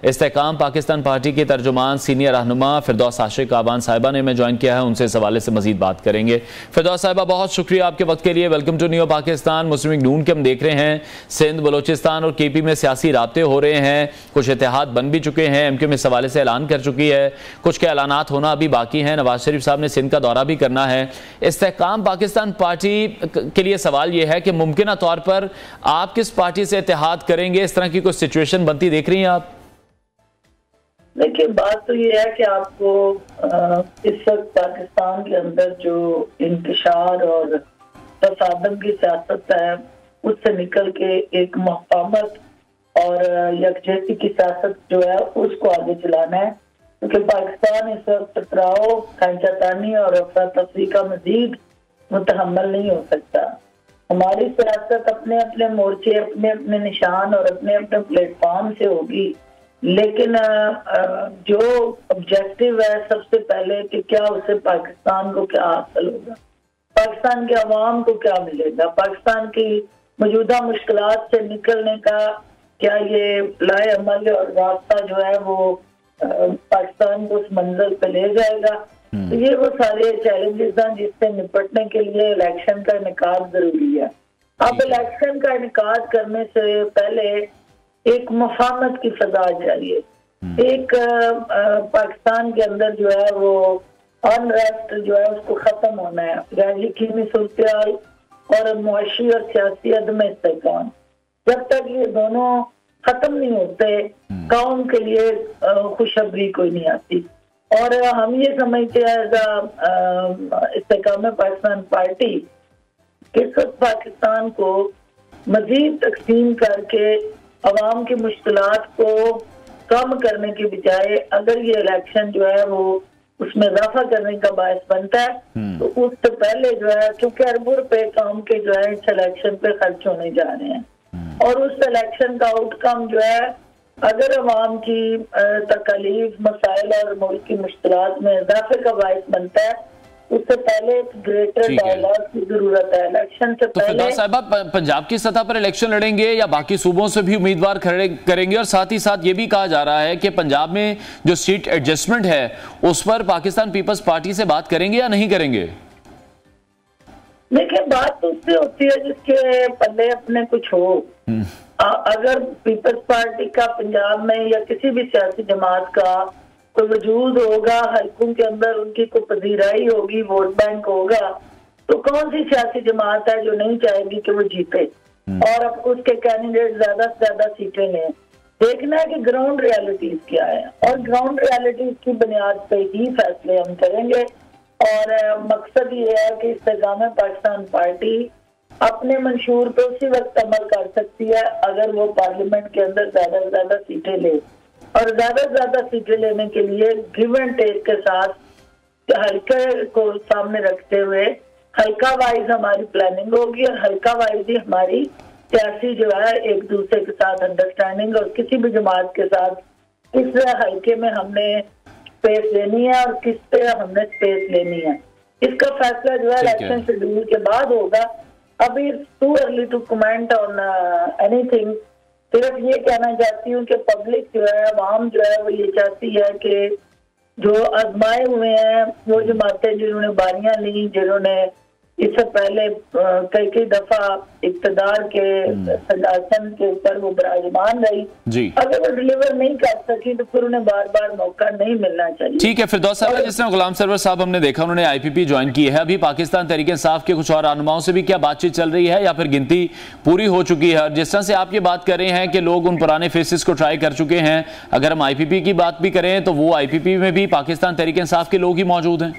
इस्तेहकाम Pakistan party की तर्जुमान senior रहनुमा फिरदौस आशिक आबान साहिबा ने हमें ज्वाइन किया है, उनसे इस हवाले से मजीद बात करेंगे। फिरदौस साहिबा, बहुत शुक्रिया आपके वक्त के लिए। Welcome to new Pakistan. Muslim League नून के हम देख रहे हैं सिंध, बलोचिस्तान और KP में सियासी राब्ते हो रहे हैं, कुछ इत्तेहाद बन भी चुके हैं, MQ में इस हवाले से ऐलान कर चुकी है, कुछ के ऐलानात होना अभी बाकी हैं। नवाज शरीफ साहब ने सिंध का दौरा भी करना है। इस्तेहकाम पाकिस्तान पार्टी के लिए सवाल यह है कि मुमकिन तौर पर आप किस पार्टी से इत्तेहाद करेंगे? इस तरह की कोई सिचुएशन बनती देख रही हैं आप? देखिए, बात तो ये है कि आपको इस वक्त पाकिस्तान के अंदर जो इंतशार और तसादम की सियासत है उससे निकल के एक मुहकामत और यकजहती की सियासत जो है उसको आगे चलाना है, क्योंकि पाकिस्तान इस वक्त टकराव, खंचातानी और अफरा तफरी का मजीद मुतहम्मल नहीं हो सकता। हमारी सियासत अपने अपने मोर्चे, अपने अपने निशान और अपने अपने प्लेटफॉर्म से होगी, लेकिन जो ऑब्जेक्टिव है सबसे पहले कि क्या उससे पाकिस्तान को क्या हासिल होगा, पाकिस्तान के अवाम को क्या मिलेगा, पाकिस्तान की मौजूदा मुश्किलात से निकलने का क्या ये लाए अमल और रास्ता जो है वो पाकिस्तान को उस मंजिल पे ले जाएगा। तो ये वो सारे चैलेंजेस हैं जिससे निपटने के लिए इलेक्शन का इनेकाद जरूरी है। अब इलेक्शन का इनेकाद करने से पहले एक मुफाहमत की फजा चाहिए। एक पाकिस्तान के अंदर जो है वो अनरेस्ट जो है उसको खत्म होना है। गैर यकीनी सूरत और मुआशी और सियासी अदम इस्तेहकाम, जब तक ये दोनों खत्म नहीं होते कौम के लिए खुशखबरी कोई नहीं आती। और हम ये समझते हैं इस्तेहकाम पाकिस्तान पार्टी किस वक्त पाकिस्तान को मजीद तकसीम करके अवाम की मुश्किलात को कम करने के बजाय अगर ये इलेक्शन जो है वो उसमें इजाफा करने का बायस बनता है तो उससे पहले जो है, क्योंकि अरबों रुपए काम के जो है इस इलेक्शन पे खर्च होने जा रहे हैं और उस इलेक्शन का आउटकम जो है अगर अवाम की तकलीफ, मसाइल और मुल्क की मुश्किलात में इजाफे का बायस बनता है, उससे पहले एक ग्रेटर डायलॉग की जरूरत है इलेक्शन से पहले। फिरदौस साहिबा, पंजाब की सतह पर इलेक्शन लड़ेंगे या बाकी सूबों से भी उम्मीदवार खड़े करेंगे? और साथ ही साथ ये भी कहा जा रहा है कि पंजाब में जो सीट एडजस्टमेंट है उस पर पाकिस्तान पीपल्स पार्टी से बात करेंगे या नहीं करेंगे? देखिए, बात तो उससे होती है जिसके पल्ले अपने कुछ हो। अगर पीपल्स पार्टी का पंजाब में या किसी भी सियासी जमात का कोई वजूद होगा, हल्कों के अंदर उनकी कोई पजीराई होगी, वोट बैंक होगा, तो कौन सी सियासी जमात है जो नहीं चाहेगी कि वो जीते और अब उसके कैंडिडेट ज्यादा से ज्यादा सीटें लें। देखना है कि ग्राउंड रियलिटीज क्या है और ग्राउंड रियलिटीज की बुनियाद पे ही फैसले हम करेंगे। और मकसद ये है कि इस्तेहकाम पाकिस्तान पार्टी अपने मंशूर पे उसी वक्त अमल कर सकती है अगर वो पार्लियामेंट के अंदर ज्यादा से ज्यादा सीटें ले, और ज्यादा से ज्यादा सीटें लेने के लिए गिव एंड टेक के साथ हल्के को सामने रखते हुए हल्का वाइज हमारी प्लानिंग होगी और हल्का वाइज ही हमारी सियासी जो है एक दूसरे के साथ अंडरस्टैंडिंग और किसी भी जमात के साथ किस हल्के में हमने स्पेस लेनी है और किस पे हमने स्पेस लेनी है, इसका फैसला जो है इलेक्शन शेड्यूल के बाद होगा। अभी too early to comment on anything. सिर्फ ये कहना चाहती हूँ कि पब्लिक जो है, आवाम जो है वो ये चाहती है कि जो आजमाए हुए हैं वो जमातें जिन्होंने बारियां ली, जिन्होंने इससे पहले कई दफा इक्तदार के सिंहासन के ऊपर वो विराजमान रही, अगर वो डिलीवर नहीं कर सकी तो फिर उन्हें बार बार मौका नहीं मिलना चाहिए। ठीक है फिरदौस साहब, जिस तरह गुलाम सरवर साहब हमने देखा उन्होंने IPP ज्वाइन की है, अभी पाकिस्तान तहरीक इंसाफ के कुछ और रहनुमाओं से भी क्या बातचीत चल रही है या फिर गिनती पूरी हो चुकी है? जिस तरह से आप ये बात कर रहे हैं कि लोग उन पुराने फेसेस को ट्राई कर चुके हैं, अगर हम IPP की बात भी करें तो वो IPP में भी पाकिस्तान तहरीक इंसाफ के लोग ही मौजूद हैं।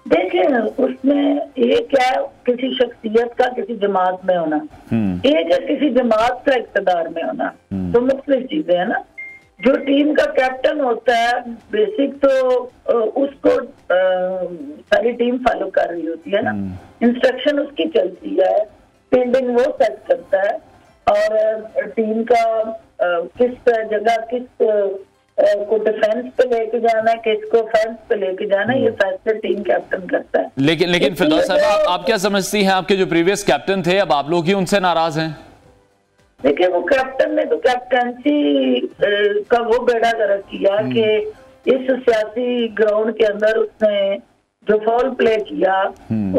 देखिए, उसमें एक है किसी शख्सियत का किसी जमात में होना, एक है किसी जमात का इक़्तिदार में होना, तो मुख्तलिफ चीजें है ना। जो टीम का कैप्टन होता है बेसिक तो उसको सारी टीम फॉलो कर रही होती है ना, इंस्ट्रक्शन उसकी चलती है, फील्डिंग वो सेट करता है और टीम का किस जगह किस को डिफेंस पे लेके जाना है, किसको ऑफेंस पे लेके जाना है, ये फैसले टीम कैप्टन करता है। लेकिन फिरदौस साहब, आप क्या समझती हैं, आपके जो प्रीवियस कैप्टन थे अब आप लोग ही उनसे नाराज हैं? देखिए वो कैप्टन ने तो कैप्टनसी का वो बेड़ा गर्क किया कि इस सियासी ग्राउंड के अंदर उसने जो फॉल प्ले किया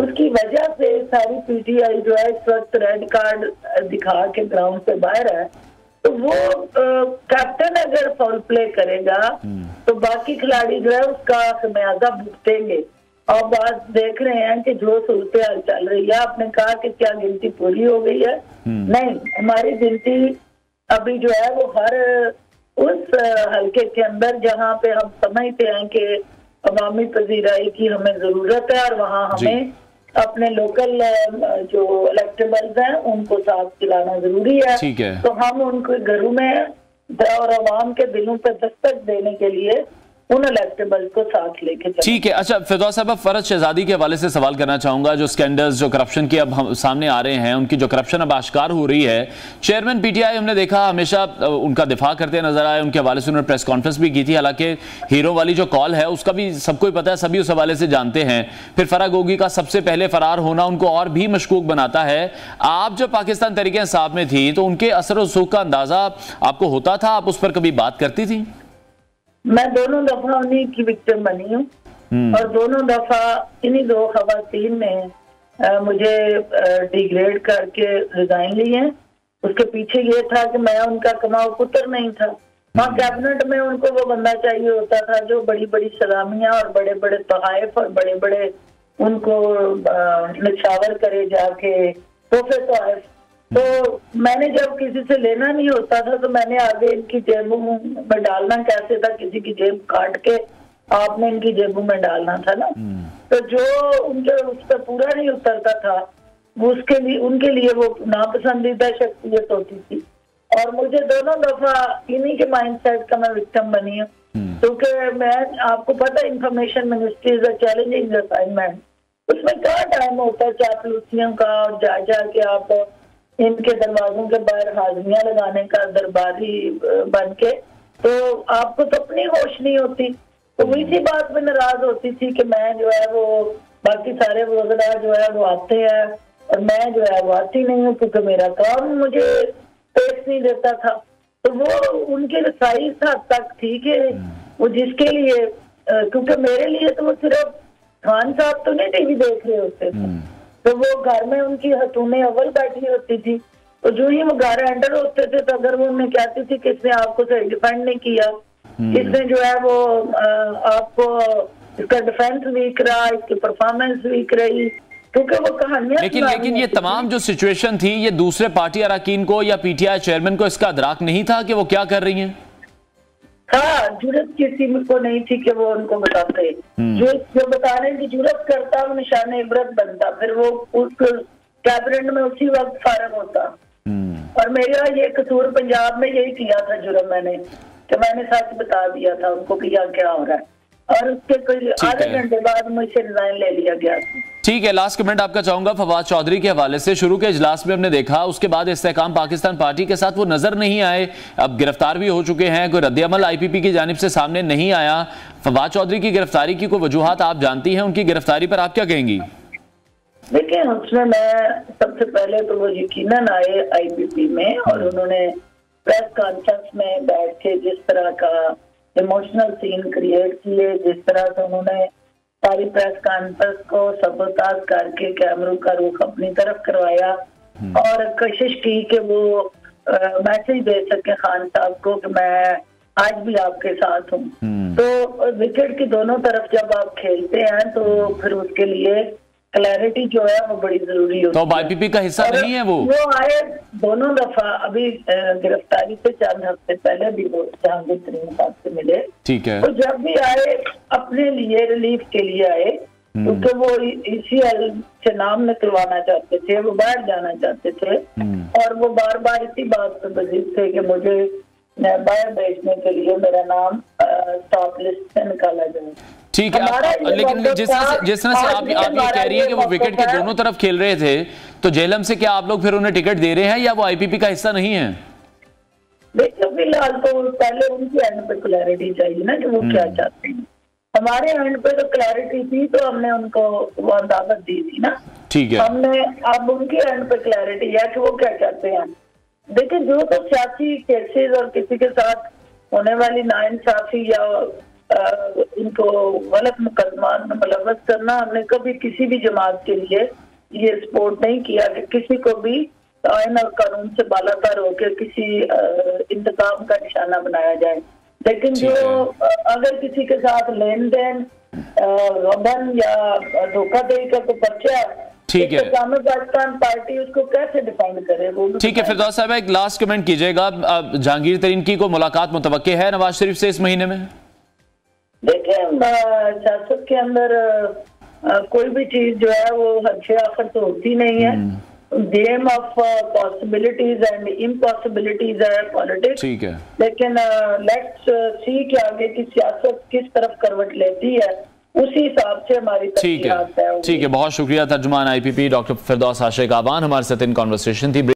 उसकी वजह से सारी पीटीआई जो है इस वक्त रेड कार्ड दिखा के ग्राउंड से बाहर है। तो वो कैप्टन अगर फॉल प्ले करेगा तो बाकी खिलाड़ी जो है उसका खमियाजा भुगतेंगे। और बात देख रहे हैं कि जो सूरत हाल चल रही है, आपने कहा कि क्या गिनती पूरी हो गई है? नहीं, हमारी गिनती अभी जो है वो हर उस हलके के अंदर जहां पे हम समझते हैं कि अवामी पजीराई की हमें जरूरत है और वहां हमें अपने लोकल जो इलेक्टेबल्स हैं उनको साथ चलाना जरूरी है। तो हम उनके घरों में और आवाम के दिलों पर दस्तक देने के लिए उन इलेक्टेबल्स को साथ लेके चलें। ठीक है। अच्छा फिरदौस साहब, फरज शहजादी के हवाले से सवाल करना चाहूंगा। जो स्कैंडल्स, जो करप्शन की अब हम सामने आ रहे हैं, उनकी जो करप्शन अब आश्कार हो रही है, चेयरमैन पीटीआई हमने देखा हमेशा उनका दिफा करते नजर आए, उनके हवाले से उन्होंने प्रेस कॉन्फ्रेंस भी की थी। हालांकि हीरो वाली जो कॉल है उसका भी सबको ही पता है, सभी उस हवाले से जानते हैं। फिर फराह गोगी का सबसे पहले फरार होना उनको और भी मशकूक बनाता है। आप जब पाकिस्तान तहरीक-ए-इंसाफ में थी तो उनके असर और सुख का अंदाजा आपको होता था? आप उस पर कभी बात करती थी? मैं दोनों दफा उन्हीं की विक्टिम बनी हूँ और दोनों दफा इन्हीं दो खवातीन ने मुझे डिग्रेड करके रिजाइन ली है। उसके पीछे ये था कि मैं उनका कमाओ पुत्र नहीं था। वहाँ कैबिनेट में उनको वो बंदा चाहिए होता था जो बड़ी बड़ी सलामियां और बड़े बड़े तोहाइफ और बड़े बड़े उनको निछावर करे जाके तोहफे तोहाइफ। तो मैंने जब किसी से लेना नहीं होता था तो मैंने आगे इनकी जेबों में डालना कैसे था, किसी की जेब काट के आपने इनकी जेबों में डालना था ना। तो जो उनके उस पर पूरा नहीं उतरता था वो उसके लिए उनके लिए वो नापसंदीदा शख्सियत होती थी। और मुझे दोनों दफा इन्हीं के माइंडसेट का मैं विक्टिम बनी हूँ, क्योंकि मैं आपको पता information ministry is a challenging assignment. उसमें क्या टाइम होता है चापलूसियों का और जा के आप इनके दरवाजों के बाहर हाजमियां लगाने का दरबारी बन के, तो आपको तो अपनी होश नहीं होती। तो इसी बात में नाराज होती थी कि मैं जो है वो बाकी सारे वज़रा जो है वो आते हैं और मैं जो है वो आती नहीं हूँ क्योंकि मेरा काम मुझे पेश नहीं देता था। तो वो उनकी रसाई इस हद तक थी कि वो जिसके लिए क्योंकि मेरे लिए तो वो सिर्फ खान साहब तो नहीं टीवी देख रहे होते थे, तो वो घर में उनकी हतूने अव्वल बैठी होती थी। तो जो ही वो घर एंटर होते थे तो अगर वो उन्हें कहती थी कि इसने आपको सही डिफेंड नहीं किया, इसने जो है वो आपको इसका डिफेंस वीक रहा, इसकी परफॉर्मेंस वीक रही, क्योंकि वो कहानियां। लेकिन ये तमाम जो सिचुएशन थी, ये दूसरे पार्टी अरकान को या पीटीआई चेयरमैन को इसका अदराक नहीं था कि वो क्या कर रही हैं? हाँ, जुर्रत किसी को नहीं थी कि वो उनको बताते। जो बताने की जुर्रत करता वो निशान इबरत बनता, फिर वो उस कैबिनेट में उसी वक्त फारग होता। और मेरा ये कसूर पंजाब में यही किया था जुर्म मैंने, कि मैंने सच बता दिया था उनको कि क्या हो रहा है, और उसके कोई आधे घंटे बाद मुझसे रिजाइन ले लिया गया। ठीक है, लास्ट कमेंट आपका चाहूंगा फवाद चौधरी के हवाले से। शुरू के इजलास में हमने देखा, उसके बाद इस्तेहकाम पाकिस्तान पार्टी के साथ वो नजर नहीं आए, अब गिरफ्तार भी हो चुके हैं, कोई रद्द-ए-अमल आईपीपी की जानिब से सामने नहीं आया। फवाद चौधरी की गिरफ्तारी की कोई वजूहात आप जानती हैं? उनकी गिरफ्तारी पर आप क्या कहेंगी? देखिए, उसमें मैं सबसे पहले तो वो यकीनन आए आईपीपी में और उन्होंने प्रेस कॉन्फ्रेंस में बैठ के जिस तरह का इमोशनल सीन क्रिएट किए, जिस तरह से उन्होंने सारी प्रेस कॉन्फ्रेंस को सबोताज करके कैमरों का रुख अपनी तरफ करवाया और कोशिश की कि वो मैसेज दे सके खान साहब को कि मैं आज भी आपके साथ हूँ। तो विकेट की दोनों तरफ जब आप खेलते हैं तो फिर उसके लिए क्लैरिटी जो है वो बड़ी जरूरी होती है। तो आईपीपी का हिस्सा नहीं है वो आए दोनों दफा, अभी गिरफ्तारी से चंद हफ्ते पहले भी वो जहांगीर तरीन साहब से मिले। ठीक है। तो जब भी आए अपने लिए रिलीफ के लिए आए, क्योंकि वो ईसीएल से नाम निकलवाना चाहते थे, वो बाहर जाना चाहते थे और वो बार बार इसी बात पर बजीद थे कि मुझे बाहर भेजने के लिए मेरा नाम स्टॉप लिस्ट से निकाला जाए। ठीक है, लेकिन जिस तरह से आप ये कह रही है कि वो विकेट के दोनों तरफ खेल रहे थे, तो जेलम से क्या आप लोग फिर उन्हें टिकट दे रहे हैं या वो आईपीपी का हिस्सा नहीं है? देखिए, फिलहाल तो पहले उनकी एंड पे क्लैरिटी चाहिए ना कि वो क्या चाहते हैं। हमारे एंड पे तो क्लैरिटी थी तो हमने उनको वो दावत दी थी ना। ठीक है। हमने अब उनकी एंड पे क्लैरिटी है कि वो क्या चाहते हैं। देखिए, जो तो सियासी केसेस और किसी के साथ होने वाली नाइंसाफी या इनको गलत मुकदमा मुलव्वस करना, हमने कभी किसी भी जमात के लिए ये सपोर्ट नहीं किया कि किसी को भी आईन और कानून से बालातर होकर किसी इंतकाम का निशाना बनाया जाए। लेकिन जो अगर किसी के साथ लेन देन, गबन या धोखाधड़ी का कोई पर्चा, ठीक है, पाकिस्तान पार्टी उसको कैसे डिफाइन करे? वो ठीक है। फिरदौस साहब, एक लास्ट कमेंट कीजिएगा, जहांगीर तरीन की को मुलाकात मुतवक्के है नवाज शरीफ से इस महीने में? देखिए, सियासत के अंदर कोई भी चीज जो है वो हद आखिर तो होती नहीं है। गेम ऑफ पॉसिबिलिटीज एंड इम्पॉसिबिलिटीज है पॉलिटिक्स। ठीक है, लेकिन लेट्स सी कि आगे की सियासत किस तरफ करवट लेती है, उसी हिसाब से हमारी ठीक है। बहुत शुक्रिया। तर्जुमान IPP डॉक्टर फिरदौस आशिक आवान हमारे साथ इन कॉन्वर्सेशन थी।